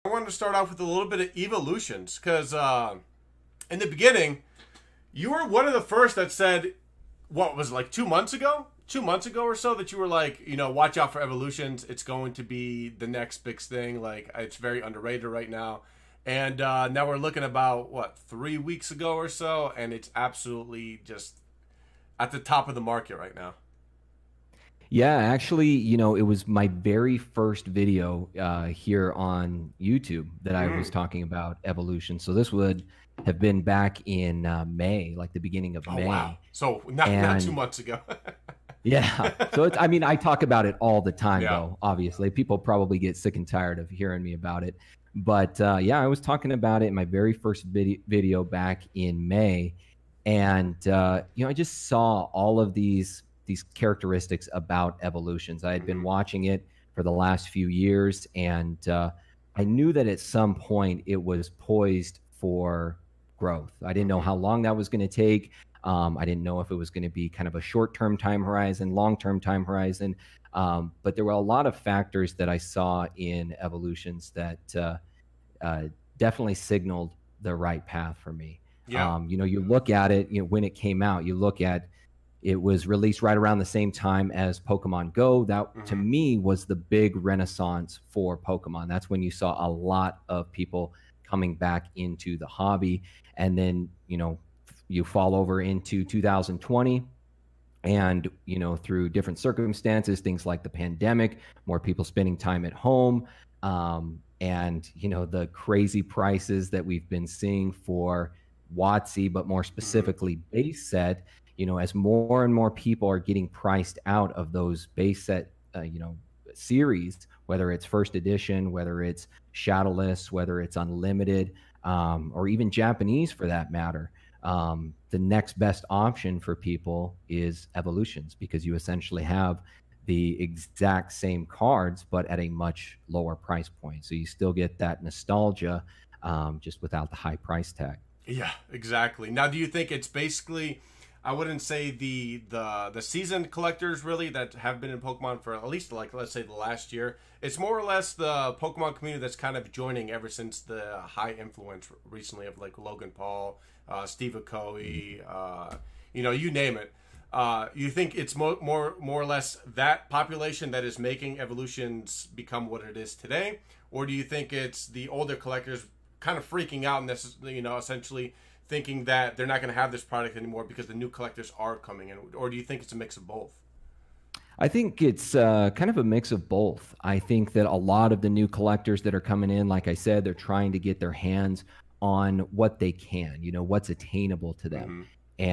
I wanted to start off with a little bit of evolutions because in the beginning, you were one of the first that said, what was it, like 2 months ago? 2 months ago or so that you were like, watch out for evolutions. It's going to be the next big thing. Like, it's very underrated right now. And now we're looking about, what, 3 weeks ago or so, and it's absolutely just at the top of the market right now. Yeah, actually, it was my very first video here on YouTube that I was Mm. talking about evolution. So this would have been back in May, like the beginning of Oh, wow. May. So not two And months ago. yeah, so I mean, I talk about it all the time, Yeah. though, obviously. People probably get sick and tired of hearing me about it. But yeah, I was talking about it in my very first video back in May. And I just saw all of these characteristics about evolutions. I had been Hmm. watching it for the last few years, and I knew that at some point it was poised for growth. I didn't know Hmm. how long that was going to take. I didn't know if it was going to be kind of a short-term time horizon, long-term time horizon. But there were a lot of factors that I saw in evolutions that uh, definitely signaled the right path for me. Yeah. You look at it, when it came out, you look at it was released right around the same time as Pokemon Go. That to Hmm. me was the big renaissance for Pokemon. That's when you saw a lot of people coming back into the hobby. And then, you fall over into 2020, and through different circumstances, things like the pandemic, more people spending time at home, and the crazy prices that we've been seeing for WotC, but more Hmm. specifically base set. As more and more people are getting priced out of those base set series, whether it's first edition, whether it's shadowless, whether it's unlimited, or even Japanese for that matter. The next best option for people is evolutions, because you essentially have the exact same cards but at a much lower price point, so you still get that nostalgia, just without the high price tag. Yeah, exactly. Now, do you think it's basically? I wouldn't say the seasoned collectors really that have been in Pokemon for at least, like, let's say, the last year. It's more or less the Pokemon community that's kind of joining ever since the high influence recently of like Logan Paul, Steve Aoki, you name it. You think it's more or less that population that is making evolutions become what it is today, or do you think it's the older collectors kind of freaking out and this, essentially thinking that they're not going to have this product anymore because the new collectors are coming in, or do you think it's a mix of both? I think it's kind of a mix of both. I think that a lot of the new collectors that are coming in, like I said, they're trying to get their hands on what they can, what's attainable to them. Mm-hmm.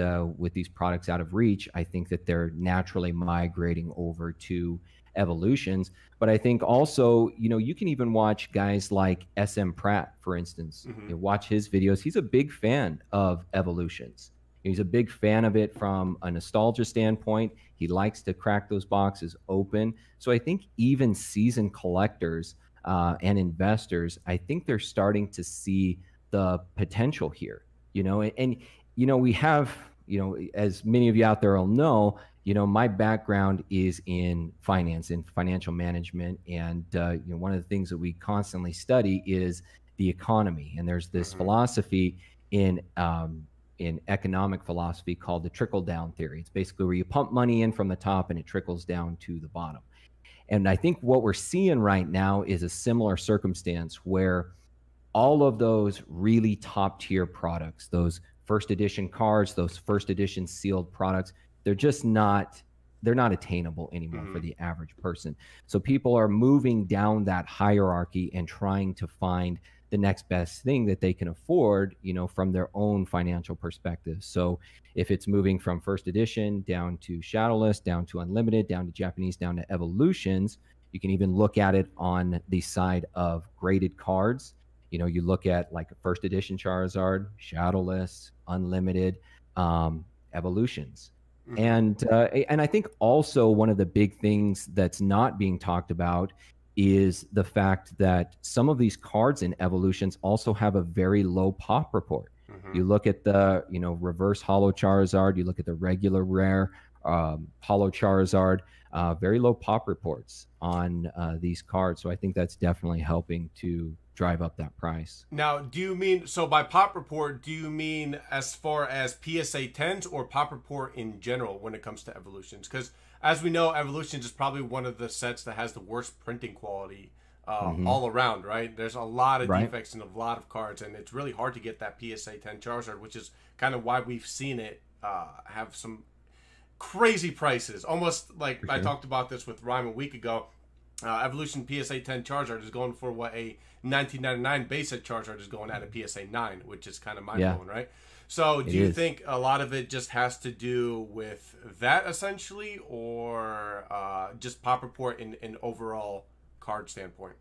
And with these products out of reach, I think that they're naturally migrating over to evolutions. But I think also, you can even watch guys like SM Pratt, for instance. Mm-hmm. Watch his videos. He's a big fan of evolutions. He's a big fan of it from a nostalgia standpoint. He likes to crack those boxes open. So I think even seasoned collectors and investors, I think they're starting to see the potential here. We have, as many of you out there will know, my background is in finance and financial management, and one of the things that we constantly study is the economy. And there's this Mm-hmm. philosophy in economic philosophy called the trickle down theory. It's basically where you pump money in from the top and it trickles down to the bottom. And I think what we're seeing right now is a similar circumstance where all of those really top tier products, those first edition cards, those first edition sealed products, they're just not they're not attainable anymore for Mm-hmm. the average person. So people are moving down that hierarchy and trying to find the next best thing that they can afford, from their own financial perspective. So if it's moving from first edition down to shadowless, down to unlimited, down to Japanese, down to evolutions, you can even look at it on the side of graded cards. You look at like a first edition Charizard, shadowless, unlimited, evolutions. Mm-hmm. And I think also one of the big things that's not being talked about is the fact that some of these cards in evolutions also have a very low pop report. Mm-hmm. You look at the reverse hollow Charizard, you look at the regular rare hollow Charizard. very low pop reports on these cards. So I think that's definitely helping to drive up that price. Now, do you mean, so by pop report, do you mean as far as PSA 10s or pop report in general when it comes to Evolutions? Because as we know, Evolutions is probably one of the sets that has the worst printing quality all around, right? There's a lot of defects in a lot of cards, and it's really hard to get that PSA 10 Charizard, which is kind of why we've seen it have some crazy prices. Almost like I talked about this with Rhyme a week ago. Evolution PSA 10 Charizard is going for what a 1999 base set Charizard is going at a PSA 9, which is kind of mind-blowing, right? So do you think a lot of it just has to do with that essentially, or just pop report in overall card standpoint?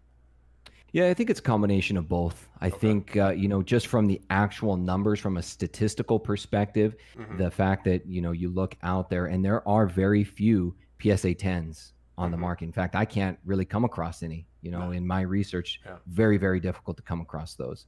Yeah, I think it's a combination of both. I think, just from the actual numbers, from a statistical perspective, the fact that, you look out there and there are very few PSA 10s on the market. In fact, I can't really come across any, in my research, very, very difficult to come across those.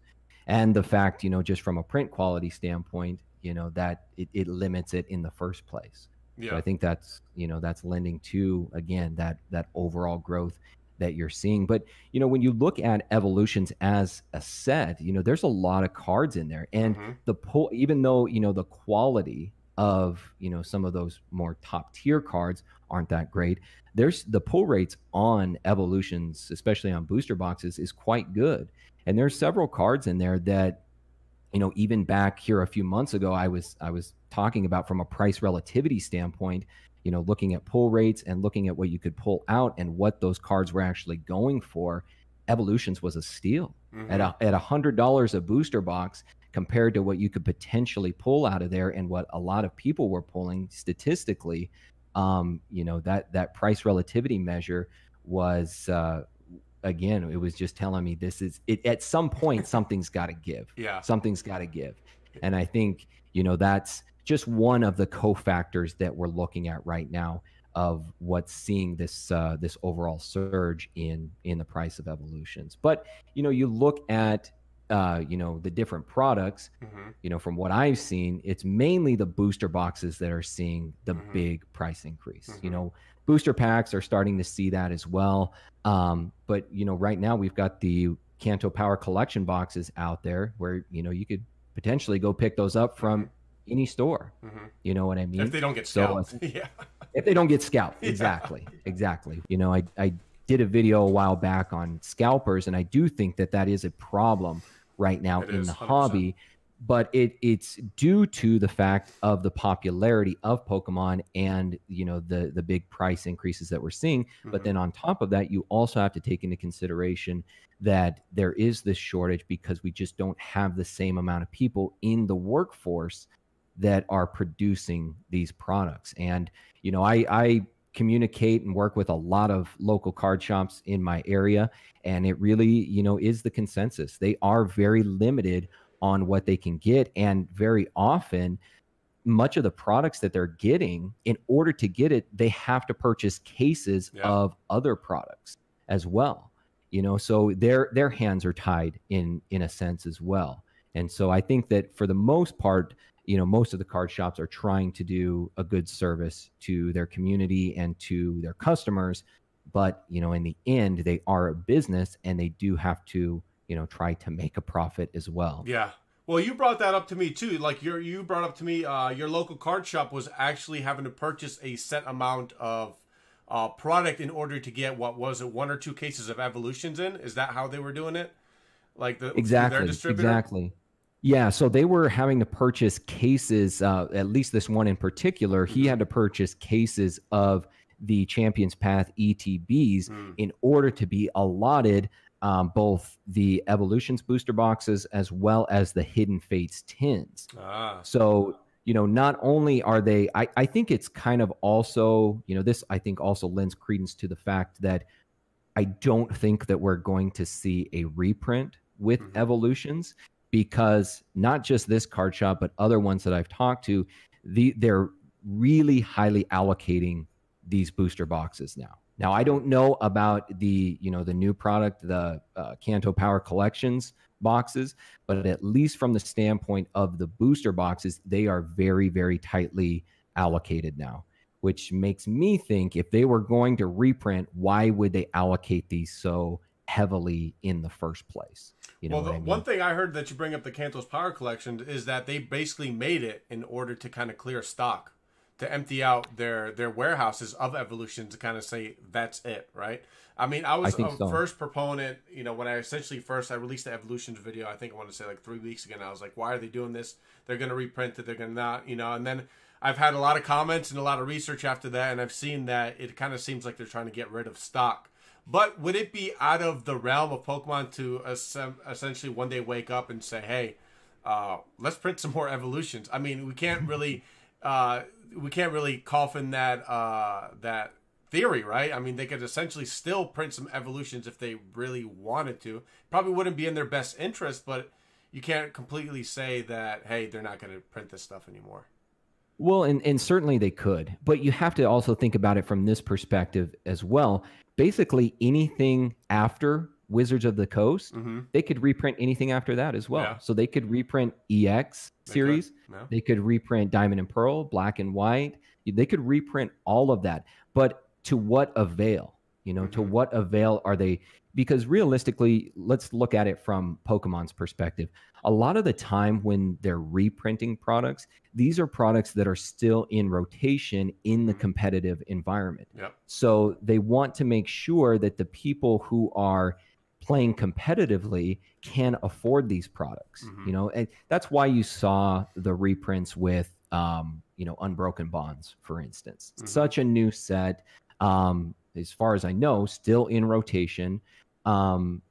And the fact, just from a print quality standpoint, that it limits it in the first place. Yeah. So I think that's, that's lending to, again, that overall growth that you're seeing. But, when you look at Evolutions as a set, there's a lot of cards in there. And the pull, even though, the quality of, some of those more top tier cards aren't that great, there's the pull rates on Evolutions, especially on booster boxes, is quite good. And there's several cards in there that, even back here a few months ago, I was talking about from a price relativity standpoint, looking at pull rates and looking at what you could pull out and what those cards were actually going for. Evolutions was a steal at $100 a booster box compared to what you could potentially pull out of there, and what a lot of people were pulling statistically. That price relativity measure was, again, it was just telling me this is it. At some point, something's got to give. Yeah, something's got to give, and I think that's just one of the cofactors that we're looking at right now of what's seeing this this overall surge in the price of Evolutions. But you look at the different products, from what I've seen, it's mainly the booster boxes that are seeing the big price increase. Booster packs are starting to see that as well. But right now we've got the Kanto Power Collection boxes out there where, you could potentially go pick those up from any store. You know what I mean? If they don't get scalped. Yeah. If they don't get scalped. Exactly. Exactly. I did a video a while back on scalpers, and I do think that is a problem right now in the 100%. Hobby, but it's due to the fact of the popularity of Pokemon and the big price increases that we're seeing. But then on top of that, you also have to take into consideration that there is this shortage because we just don't have the same amount of people in the workforce that are producing these products. And I communicate and work with a lot of local card shops in my area, and it really is the consensus. They are very limited on what they can get, and very often much of the products that they're getting, in order to get it, they have to purchase cases of other products as well. So their hands are tied in a sense as well. And so I think that for the most part, most of the card shops are trying to do a good service to their community and to their customers. But, in the end, they are a business, and they do have to, try to make a profit as well. Yeah. Well, you brought that up to me too. Like you brought up to me, your local card shop was actually having to purchase a set amount of product in order to get, what was it, 1 or 2 cases of Evolutions in? Is that how they were doing it? Like their distributor? Exactly. Yeah, so they were having to purchase cases, at least this one in particular, he had to purchase cases of the Champions Path ETBs in order to be allotted both the Evolutions booster boxes as well as the Hidden Fates tins. So, not only are they, I think it's kind of also, this I think also lends credence to the fact that I don't think that we're going to see a reprint with Evolutions. Because not just this card shop, but other ones that I've talked to, they're really highly allocating these booster boxes now. Now, I don't know about the new product, the Kanto Power Collections boxes, but at least from the standpoint of the booster boxes, they are very, very tightly allocated now, which makes me think if they were going to reprint, why would they allocate these so heavily in the first place? You know Well, what I mean? one thing I heard that you bring up the Cantos Power Collection is that they basically made it in order to kind of clear stock, to empty out their warehouses of Evolution, to kind of say that's it, right? I mean, I was a first proponent, you know, when I released the Evolutions video, I think I want to say like 3 weeks ago, and I was like, why are they doing this? They're going to reprint it, they're going to not, you know, and then I've had a lot of comments and a lot of research after that, and I've seen that it kind of seems like they're trying to get rid of stock. But would it be out of the realm of Pokemon to essentially one day wake up and say, hey, let's print some more Evolutions? I mean, we can't really coffin that theory, right? I mean, they could essentially still print some Evolutions if they really wanted to. Probably wouldn't be in their best interest, but you can't completely say that, hey, they're not going to print this stuff anymore. Well, and certainly they could, but you have to also think about it from this perspective as well. Basically, anything after Wizards of the Coast, they could reprint anything after that as well. Yeah. So they could reprint EX series. They could reprint Diamond and Pearl, Black and White. They could reprint all of that. But to what avail? You know, to what avail are they? Because realistically, let's look at it from Pokemon's perspective. A lot of the time when they're reprinting products, these are products that are still in rotation in the competitive environment. Yep. So they want to make sure that the people who are playing competitively can afford these products. You know, and that's why you saw the reprints with, you know, Unbroken Bonds, for instance. Such a new set. As far as I know, still in rotation. And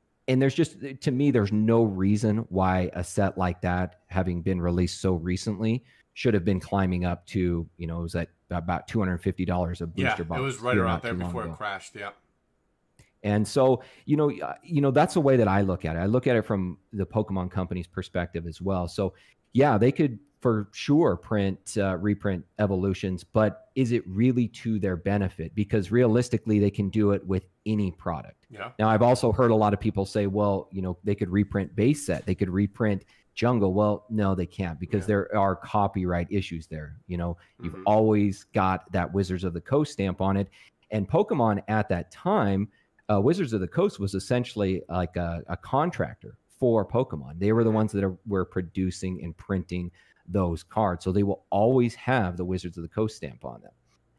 there's just, to me, there's no reason why a set like that, having been released so recently, should have been climbing up to, you know, it was at about $250 a booster box. Yeah, it was right around there before it crashed. Yeah. And so, you know, that's the way that I look at it. I look at it from the Pokemon Company's perspective as well. So yeah, they could for sure reprint Evolutions, but is it really to their benefit? Because realistically, they can do it with any product. Yeah. Now, I've also heard a lot of people say, well, you know, they could reprint base set, they could reprint Jungle. Well, no, they can't, because there are copyright issues there. You know, you've always got that Wizards of the Coast stamp on it. And Pokemon at that time, Wizards of the Coast was essentially like a contractor for Pokemon. They were the ones that were producing and printing those cards. So they will always have the Wizards of the Coast stamp on them.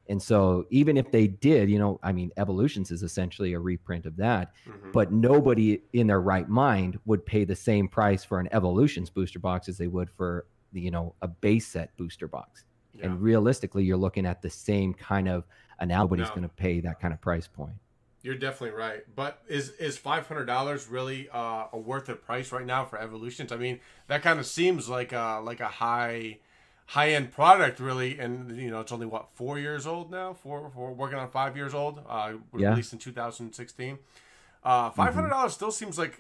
And so even if they did, you know, I mean, Evolutions is essentially a reprint of that, but nobody in their right mind would pay the same price for an Evolutions booster box as they would for the, you know, a base set booster box. Yeah. And realistically, you're looking at the same kind of, and nobody's going to pay that kind of price point. You're definitely right. But is $500 really a worth it price right now for Evolutions? I mean, that kind of seems like a high-end product, really. And, you know, it's only, what, 4 years old now? Four working on 5 years old. Released in 2016. $500 still seems like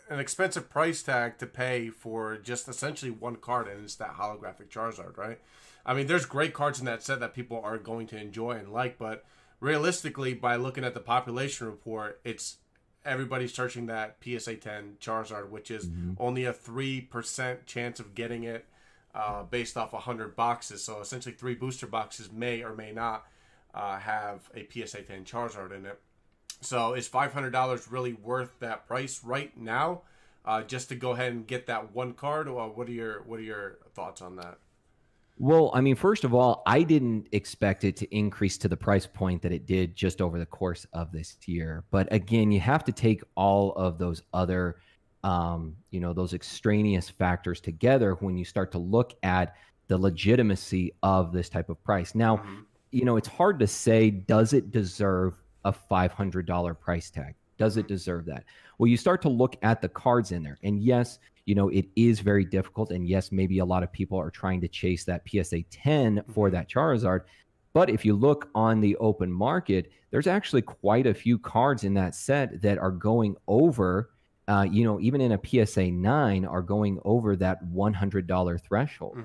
an expensive price tag to pay for just essentially one card, and it's that holographic Charizard, right? I mean, there's great cards in that set that people are going to enjoy and like, but realistically, by looking at the population report, it's everybody's searching that PSA 10 Charizard, which is only a 3% chance of getting it based off 100 boxes. So essentially 3 booster boxes may or may not have a PSA 10 Charizard in it. So is $500 really worth that price right now just to go ahead and get that one card? Or what are your thoughts on that? Well, I mean, first of all, I didn't expect it to increase to the price point that it did just over the course of this year. But again, you have to take all of those other, you know, those extraneous factors together when you start to look at the legitimacy of this type of price. Now, you know, it's hard to say, does it deserve a $500 price tag? Does it deserve that? Well, you start to look at the cards in there. And yes, you know, it is very difficult. And yes, maybe a lot of people are trying to chase that PSA 10 for that Charizard. But if you look on the open market, there's actually quite a few cards in that set that are going over, you know, even in a PSA 9 are going over that $100 threshold.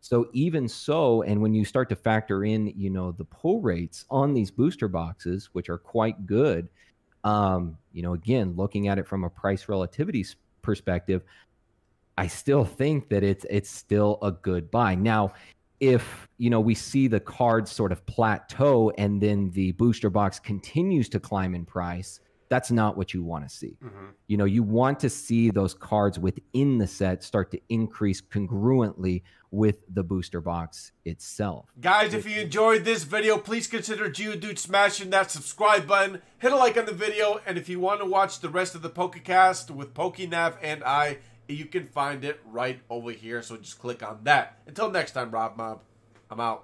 So even so, and when you start to factor in, you know, the pull rates on these booster boxes, which are quite good, you know, again, looking at it from a price relativity perspective, I still think that it's still a good buy. Now, if we see the cards sort of plateau and then the booster box continues to climb in price, that's not what you want to see. You want to see those cards within the set start to increase congruently with the booster box itself. Guys, if you enjoyed this video, please consider Geodude smashing that subscribe button, hit a like on the video, and if you want to watch the rest of the PokeCast with PokeNav and I, you can find it right over here, so just click on that. Until next time, Rob Mob, I'm out.